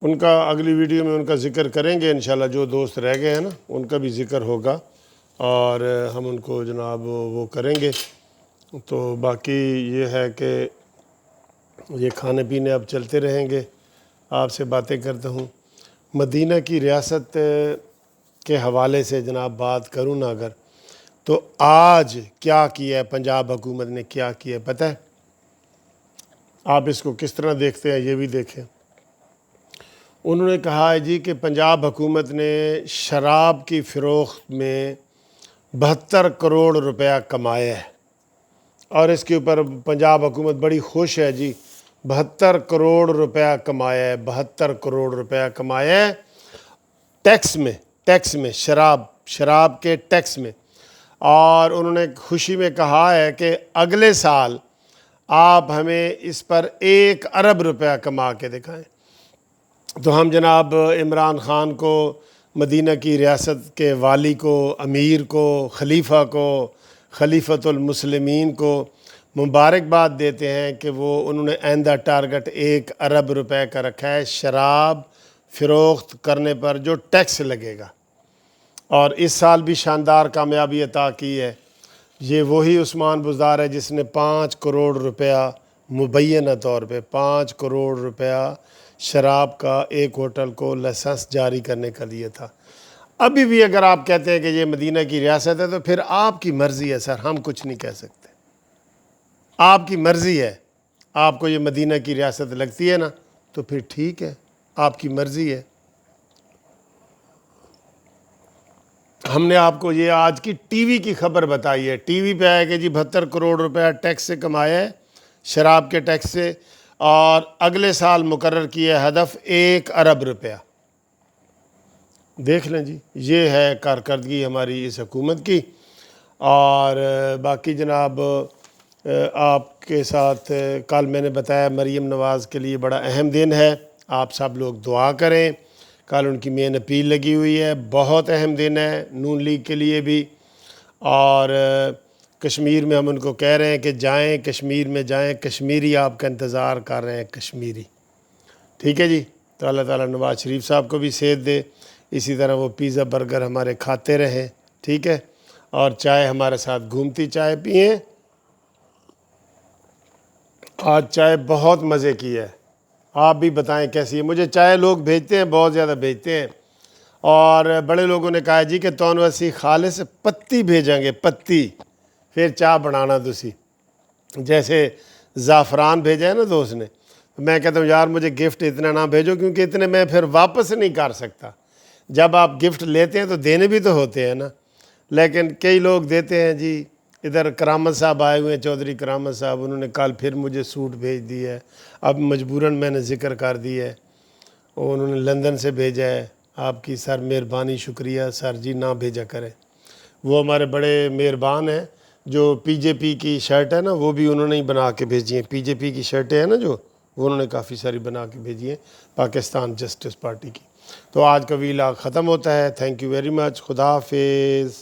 ان کا اگلی ویڈیو میں ان کا ذکر کریں گے انشاءاللہ، جو دوست رہ گئے ہیں نا ان کا بھی ذکر ہوگا اور ہم ان کو جناب وہ کریں گے۔ تو باقی یہ ہے کہ یہ کھانے پینے اب چلتے رہیں گے، آپ سے باتیں کرتا ہوں۔ مدینہ کی ریاست کے حوالے سے جناب بات کروں نا اگر، تو آج کیا کیا ہے پنجاب حکومت نے، کیا کیا ہے پتہ ہے؟ آپ اس کو کس طرح دیکھتے ہیں یہ بھی دیکھیں۔ انہوں نے کہا ہے جی کہ پنجاب حکومت نے شراب کی فروخت میں 72 کروڑ روپیہ کمایا ہے، اور اس کے اوپر پنجاب حکومت بڑی خوش ہے جی۔ 72 کروڑ روپیہ کمایا ہے، 72 کروڑ روپیہ کمایا ہے ٹیکس میں شراب کے ٹیکس میں۔ اور انہوں نے خوشی میں کہا ہے کہ اگلے سال آپ ہمیں اس پر 1 ارب روپیہ کما کے دکھائیں۔ تو ہم جناب عمران خان کو، مدینہ کی ریاست کے والی کو، امیر کو، خلیفہ کو، خلیفۃ المسلمین کو مبارکباد دیتے ہیں کہ وہ انہوں نے آئندہ ٹارگٹ 1 ارب روپے کا رکھا ہے شراب فروخت کرنے پر جو ٹیکس لگے گا، اور اس سال بھی شاندار کامیابی عطا کی ہے۔ یہ وہی عثمان بزدار ہے جس نے 5 کروڑ روپیہ مبینہ طور پہ 5 کروڑ روپیہ شراب کا ایک ہوٹل کو لائسنس جاری کرنے کا دیا تھا۔ ابھی بھی اگر آپ کہتے ہیں کہ یہ مدینہ کی ریاست ہے تو پھر آپ کی مرضی ہے سر، ہم کچھ نہیں کہہ سکتے، آپ کی مرضی ہے۔ آپ کو یہ مدینہ کی ریاست لگتی ہے نا تو پھر ٹھیک ہے، آپ کی مرضی ہے۔ ہم نے آپ کو یہ آج کی ٹی وی کی خبر بتائی ہے، ٹی وی پہ آیا کہ جی 72 کروڑ روپیہ ٹیکس سے کمایا ہے، شراب کے ٹیکس سے، اور اگلے سال مقرر کیا ہے ہدف 1 ارب روپیہ۔ دیکھ لیں جی، یہ ہے کارکردگی ہماری اس حکومت کی۔ اور باقی جناب آپ کے ساتھ کل میں نے بتایا مریم نواز کے لیے بڑا اہم دن ہے، آپ سب لوگ دعا کریں۔ کل ان کی مین اپیل لگی ہوئی ہے، بہت اہم دن ہے نون لیگ کے لیے بھی۔ اور کشمیر میں ہم ان کو کہہ رہے ہیں کہ جائیں، کشمیر میں جائیں، کشمیری آپ کا انتظار کر رہے ہیں، کشمیری، ٹھیک ہے جی۔ تو اللہ تعالیٰ نواز شریف صاحب کو بھی صحت دے، اسی طرح وہ پیزا برگر ہمارے کھاتے رہیں، ٹھیک ہے، اور چائے ہمارے ساتھ گھومتی چائے پئیں۔ آج چائے بہت مزے کی ہے، آپ بھی بتائیں کیسی ہے۔ مجھے چائے لوگ بھیجتے ہیں، بہت زیادہ بھیجتے ہیں، اور بڑے لوگوں نے کہا جی کہ تونوں اسی خالص پتی بھیجیں گے، پتی، پھر چائے بنانا دوسی، جیسے زعفران بھیجا ہے نا دوست نے۔ میں کہتا ہوں یار مجھے گفٹ اتنا نہ بھیجو، کیونکہ اتنے میں پھر واپس نہیں کر سکتا۔ جب آپ گفٹ لیتے ہیں تو دینے بھی تو ہوتے ہیں نا، لیکن کئی لوگ دیتے ہیں جی۔ ادھر کرامت صاحب آئے ہوئے ہیں، چودھری کرامت صاحب، انہوں نے کل پھر مجھے سوٹ بھیج دی ہے، اب مجبوراً میں نے ذکر کر دی ہے، انہوں نے لندن سے بھیجا ہے۔ آپ کی سر مہربانی، شکریہ سر جی، نہ بھیجا کریں۔ وہ ہمارے بڑے مہربان ہیں، جو پی جے پی کی شرٹ ہے نا وہ بھی انہوں نے ہی بنا کے بھیجی ہیں، پی جے پی کی شرٹیں ہیں نا جو، وہ انہوں نے کافی ساری بنا کے بھیجی ہیں، پاکستان جسٹس پارٹی کی۔ تو آج کا ویلاگ ختم ہوتا ہے، تھینک یو ویری مچ، خدا حافظ۔